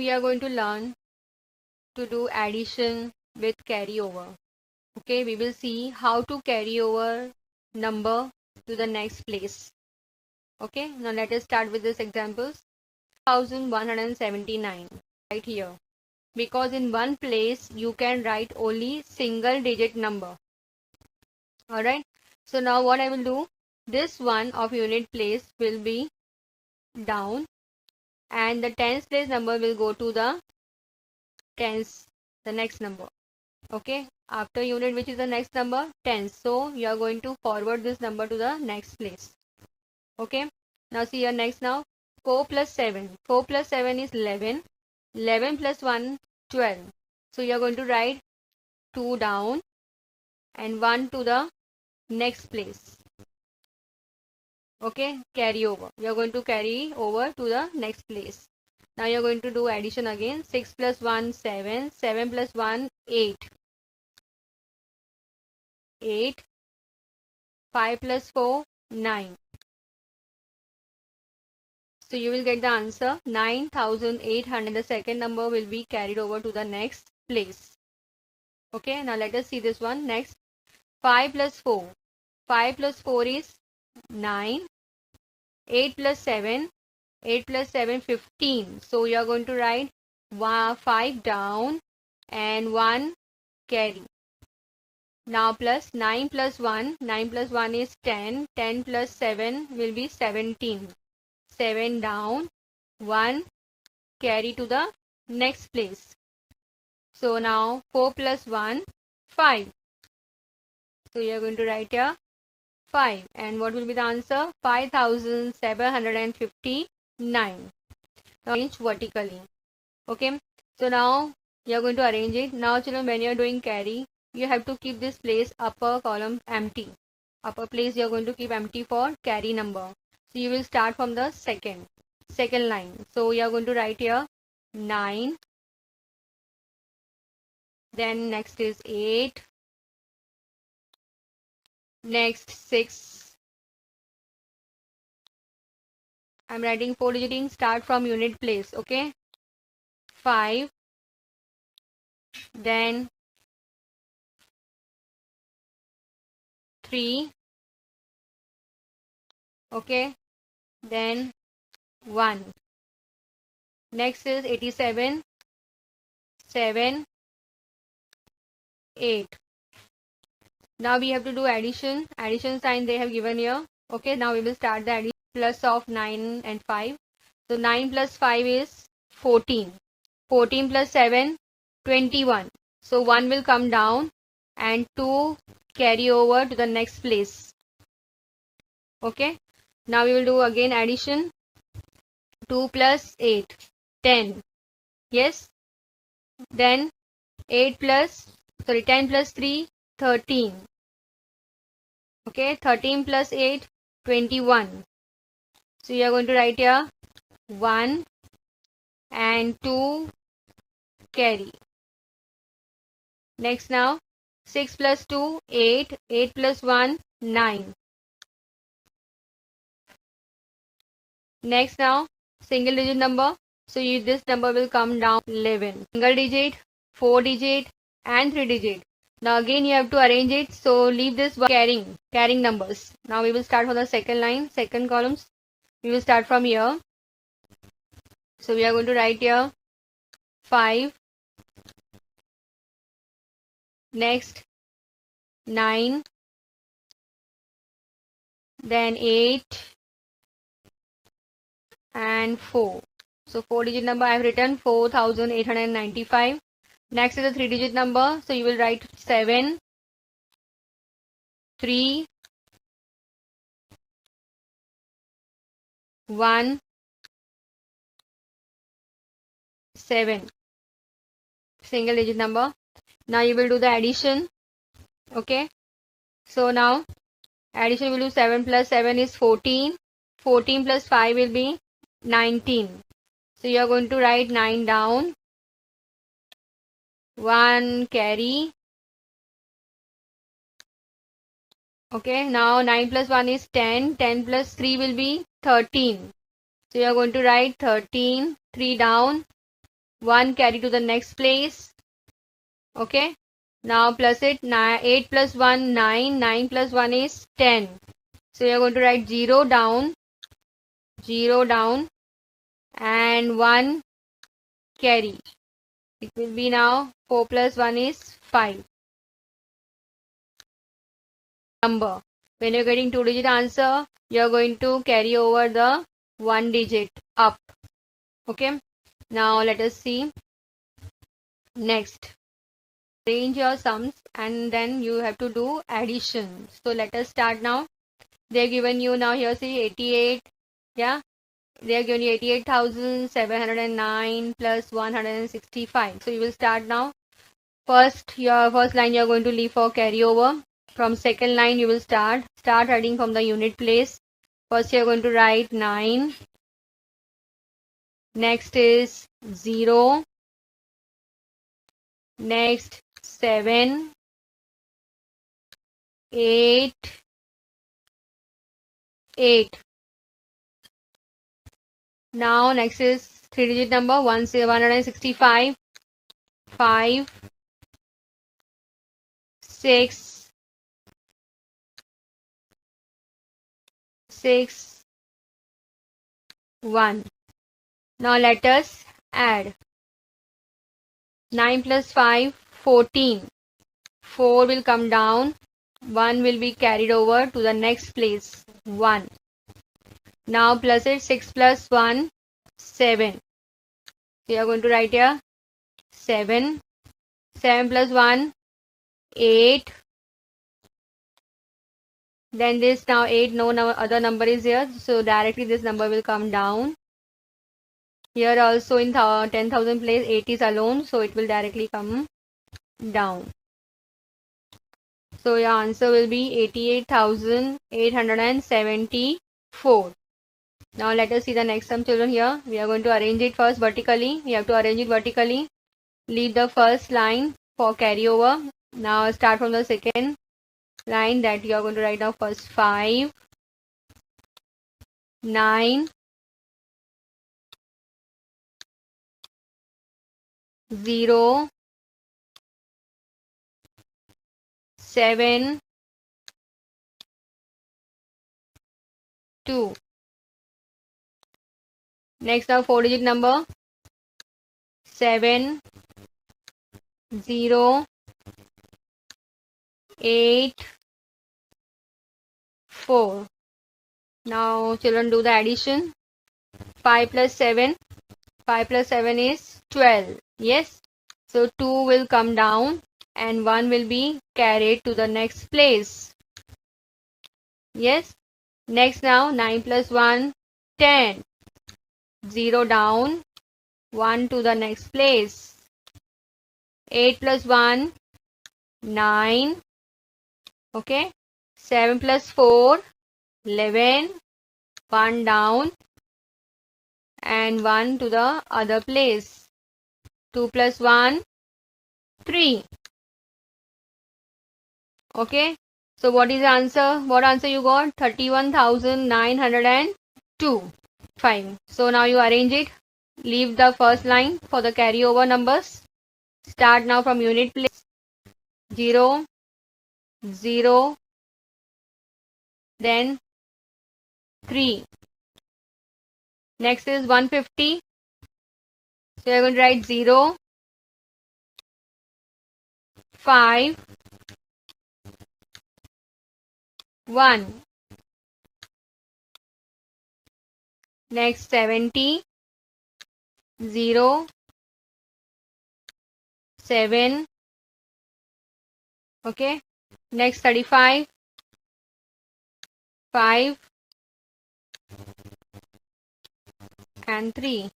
We are going to learn to do addition with carryover. Okay, we will see how to carry over number to the next place. Okay, now let us start with this examples. 1179 right here, because in one place you can write only single digit number. Alright, so now what I will do, this one of unit place will be down and the tens place number will go to the tens, the next number. Okay, after unit which is the next number, tens, so you are going to forward this number to the next place. Okay, now see here next. Now 4 plus 7, 4 plus 7 is 11, 11 plus 1 12, so you are going to write 2 down and 1 to the next place. Okay, carry over, you are going to carry over to the next place. Now you are going to do addition again. 6 plus 1 7, 7 plus 1 8, 8, 5 plus 4 9. So you will get the answer 9800. The second number will be carried over to the next place. Okay, now let us see this one next. 5 plus 4, 5 plus 4 is 9, 8 plus 7, 8 plus 7 15. So you are going to write 5 down and 1 carry. Now plus 9 plus 1, 9 plus 1 is 10, 10 plus 7 will be 17, 7 down, 1 carry to the next place. So now 4 plus 1, 5. So you are going to write here 5, and what will be the answer? 5759. Now arrange vertically. Okay, so now you are going to arrange it. Now children, when you are doing carry, you have to keep this place upper column empty. Upper place you are going to keep empty for carry number. So you will start from the second line. So you are going to write here 9, then next is 8, next 6. I'm writing 4 digiting, start from unit place. Okay, 5, then 3, okay, then 1. Next is 87, 7, 8. Now we have to do addition. Addition sign they have given here. Okay, now we will start the addition. Plus of 9 and 5. So 9 plus 5 is 14. 14 plus 7, 21. So 1 will come down and 2 carry over to the next place. Okay, now we will do again addition. 2 plus 8, 10. Yes, then 10 plus 3, 13. Okay, 13 plus 8, 21. So you are going to write here 1 and 2 carry. Next now 6 plus 2, 8, 8 plus 1, 9. Next now single digit number. So this number will come down 11. Single digit, 4 digit and 3 digit. Now again you have to arrange it. So leave this carrying numbers. Now we will start from the second line, second columns. We will start from here. So we are going to write here 5, next 9, then 8 and 4. So 4 digit number I have written 4895. Next is a 3 digit number. So you will write 7, 3, 1, 7. Single digit number. Now you will do the addition. Okay, so now addition will do 7 plus 7 is 14. 14 plus 5 will be 19. So you are going to write 9 down, 1 carry. Okay, now 9 plus 1 is 10. 10 plus 3 will be 13. So you are going to write 13, 3 down, 1 carry to the next place. Okay. Now plus it. 8 plus 1, 9. 9 plus 1 is 10. So you're going to write 0 down, and 1 carry. It will be now 4 plus 1 is 5. Number. When you're getting 2-digit answer, you're going to carry over the 1 digit up. Okay. Now let us see. Next. Arrange your sums and then you have to do addition. So let us start now. They're given you now here, see 88. Yeah. They are given you 88,709 plus 165. So you will start now. Your first line you are going to leave for carryover. From second line you will start writing from the unit place. First you are going to write 9. Next is 0. Next 7. 8. 8. Now next is 3-digit number 165. 5. 6. 6. 1. Now let us add. 9 plus 5, 14. 4 will come down. 1 will be carried over to the next place. 1. Now plus it. 6 plus 1, 7. So you are going to write here 7. 7 plus 1, 8. Then this now 8, no other number is here. So directly this number will come down. Here also in 10,000 place 8 is alone. So it will directly come down. So your answer will be 88,874. Now let us see the next sum, children. Here we are going to arrange it first vertically. We have to arrange it vertically. Leave the first line for carryover. Now start from the second line that you are going to write down first. 5, 9, 0, 7, 2. Next now 4-digit number 7, 0, 8, 4. Now children do the addition. 5 plus 7. 5 plus 7 is 12. Yes. So 2 will come down and 1 will be carried to the next place. Yes. Next now 9 plus 1, 10. 0 down, 1 to the next place. 8 plus 1, 9. Okay. 7 plus 4, 11. 1 down and 1 to the other place. 2 plus 1, 3. Okay. So what is the answer? What answer you got? 31,902. Fine. So now you arrange it. Leave the first line for the carryover numbers. Start now from unit place. 0, 0, then 3. Next is 150. So you're going to write 0, 5, 1. Next 70, 0, 7. Okay. Next 35, 5 and 3.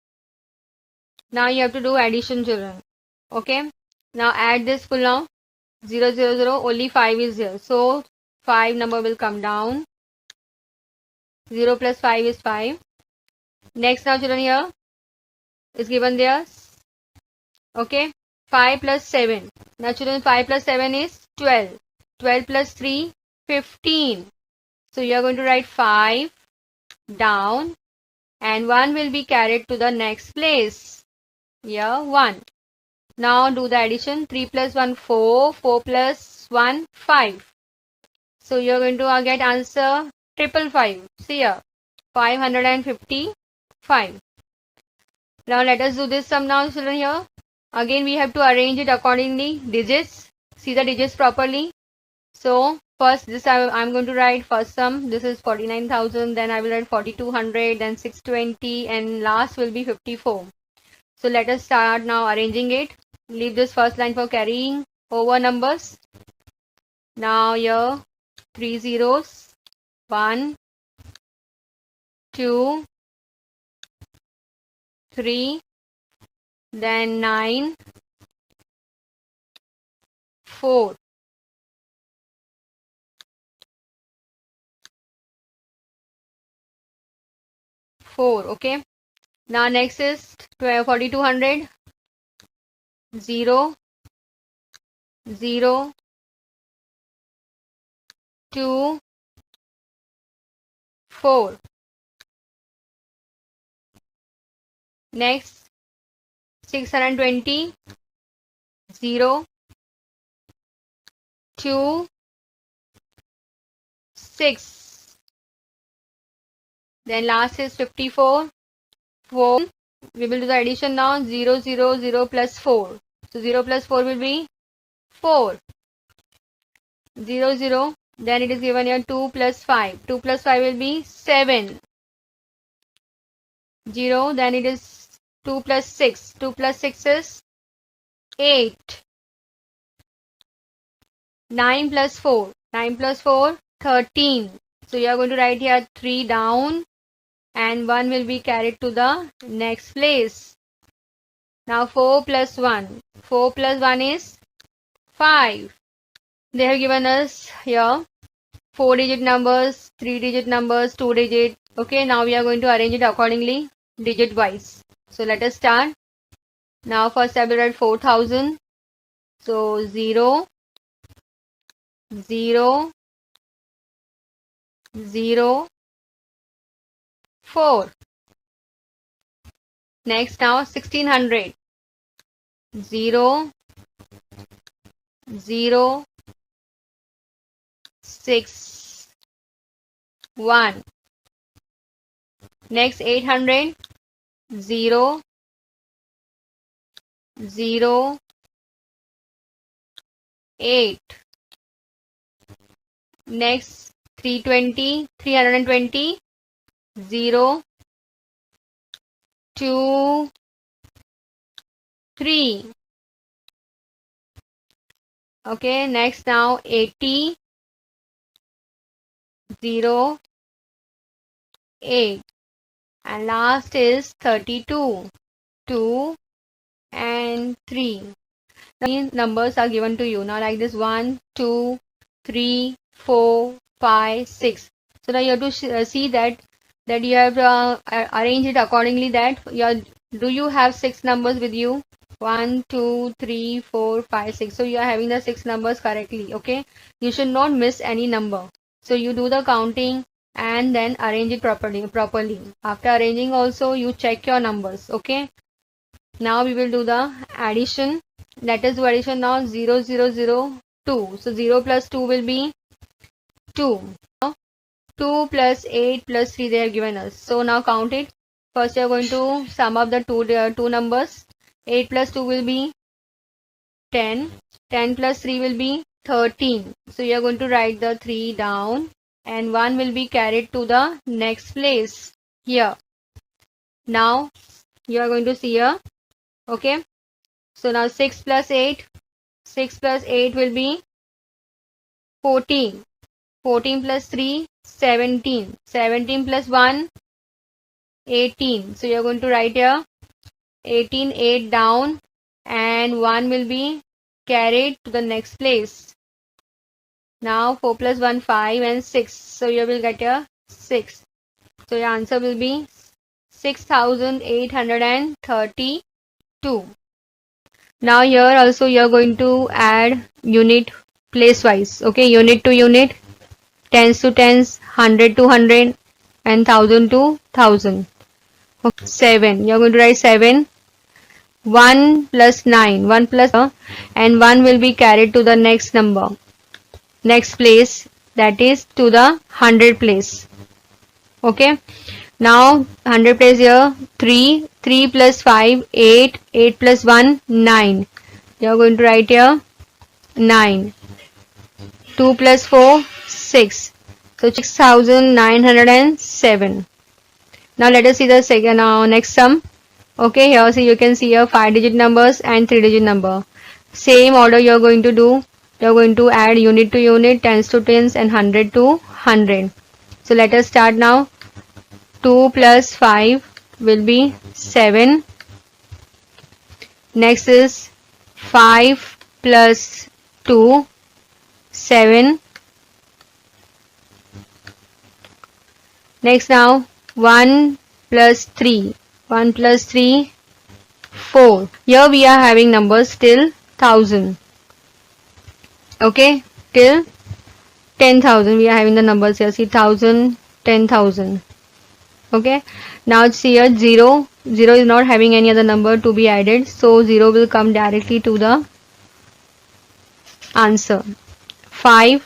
Now you have to do addition, children. Okay. Now add this full now. 0, 0, 0. Only 5 is here. So 5 number will come down. 0 plus 5 is 5. Next now children, here is given there. Okay. 5 plus 7. Now children, 5 plus 7 is 12. 12 plus 3, 15. So you are going to write 5 down and 1 will be carried to the next place. Here 1. Now do the addition. 3 plus 1 4, 4 plus 1 5. So you're going to get answer 555. See here 555. Now let us do this sum now, children. Here again we have to arrange it accordingly. Digits. See the digits properly. So first this I'm going to write first sum. This is 49,000. Then I will write 4,200. Then 620. And last will be 54. So let us start now arranging it. Leave this first line for carrying over numbers. Now here 3 zeros. 1, 2, 3, then 9, 4. Okay. Now next is 4,200. 0, 0, 2, 4. Next 620. 0, 2, 6. Then last is 54. 4. We will do the addition now. 0, 0, 0 plus 4. So 0 plus 4 will be 4. 0, 0. Then it is given here 2 plus 5. 2 plus 5 will be 7. 0. Then it is 2 plus 6. 2 plus 6 is 8. 9 plus 4. 9 plus 4, 13. So you are going to write here 3 down and 1 will be carried to the next place. Now 4 plus 1. 4 plus 1 is 5. They have given us here 4-digit numbers, 3-digit numbers, 2-digit. Okay, now we are going to arrange it accordingly, digit wise. So let us start. Now first I will write 4,000. So 0, 0, 0, 4. Next now 1,600. 0, 0, 6, 1. Next 800. 0, 0, 8. Next 320. 320. 0, 2, 3. Okay, next now 80. 0, 8. And last is 32. 2 and 3. These numbers are given to you. Now like this 1, 2, 3, 4, 5, 6. So now you have to see that you have arranged it accordingly, that do you have 6 numbers with you? 1, 2, 3, 4, 5, 6. So you are having the 6 numbers correctly. Okay. You should not miss any number. So you do the counting and then arrange it properly. After arranging also you check your numbers. Okay. Now we will do the addition. Let us do addition now. 0, 0, 0, 2. So 0 plus 2 will be 2. Now 2 plus 8 plus 3 they have given us. So now count it. First you are going to sum up the two numbers. 8 plus 2 will be 10. 10 plus 3 will be 13. So you are going to write the 3 down and 1 will be carried to the next place here. Now you are going to see here. Okay. So now 6 plus 8. 6 plus 8 will be 14. 14 plus 3, 17. 17 plus 1, 18. So you are going to write here 18, 8 down and 1 will be carried to the next place. Now 4 plus 1, 5 and 6. So you will get here 6. So your answer will be 6,832. Now here also you are going to add unit place wise. Okay, unit to unit, tens to tens, 100 to 100 and 1000 to 1000. Okay. 7. You are going to write 7. 1 plus 9, 1 plus, and 1 will be carried to the next number, next place, that is to the 100 place. Okay, now 100 place here, 3, 3 plus 5, 8, 8 plus 1, 9. You are going to write here 9. 2 plus 4, 6. So 6907. Now let us see the second next sum. Okay, here so you can see here 5-digit numbers and 3-digit number. Same order you are going to do. You are going to add unit to unit, tens to tens, and 100 to 100. So let us start now. 2 plus 5 will be 7. Next is 5 plus 2, 7. Next now 1 plus 3. 1 plus 3, 4. Here we are having numbers till 1000. Okay, till 10,000 we are having the numbers here. See 1000, 10,000. Okay, now see here 0. 0 is not having any other number to be added. So 0 will come directly to the answer. 5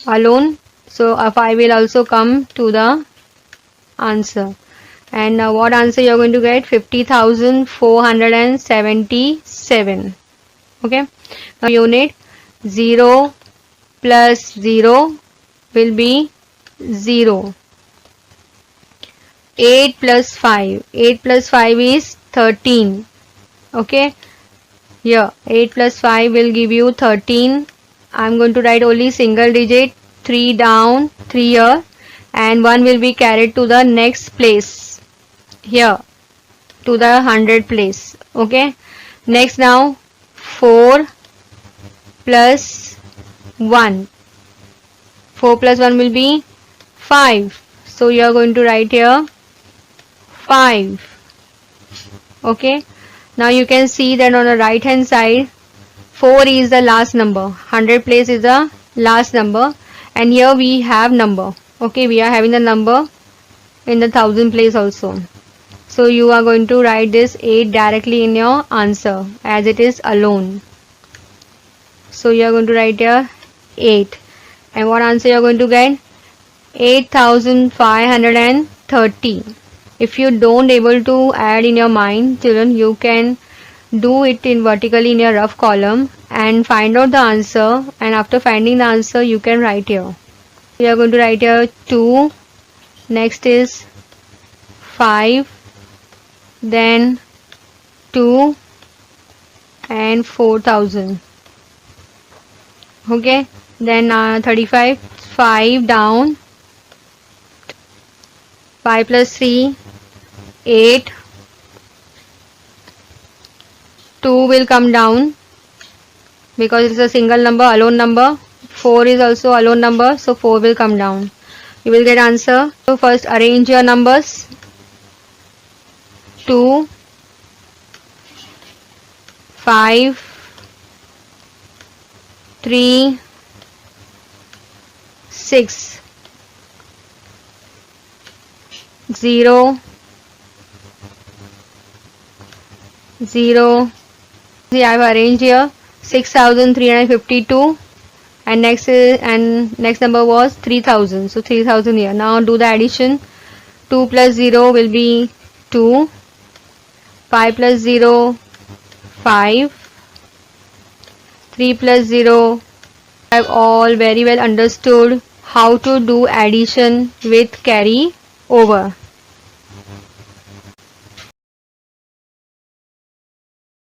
alone. So a 5 will also come to the answer. And now what answer you are going to get? 50,477. Okay. Now unit 0 plus 0 will be 0. 8 plus 5. 8 plus 5 is 13. Okay. Here 8 plus 5 will give you 13. I am going to write only single digit. 3 down, 3 here, and 1 will be carried to the next place. Here to the 100 place. Okay, next now 4 plus 1. 4 plus 1 will be 5. So you are going to write here 5. Okay, now you can see that on the right hand side 4 is the last number, 100 place is the last number, and here we have number. Okay, we are having the number in the 1000 place also. So you are going to write this 8 directly in your answer as it is alone. So you are going to write here 8. And what answer you are going to get? 8530. If you don't able to add in your mind, children, you can do it in vertically in your rough column and find out the answer, and after finding the answer you can write here. We are going to write here 2, next is 5, then 2 and 4000. Okay, then 35, 5 down, 5 plus 3, 8, 2 will come down because it's a single number, alone number. 4 is also alone number, so 4 will come down. You will get answer. So first arrange your numbers. 2, 5, 3, 6, 0, 0. See, I have arranged here 6352, and next number was 3000. So 3000 here. Now do the addition. 2 plus 0 will be 2. 5 plus 0, 5. 3 plus 0. I have all very well understood how to do addition with carry over.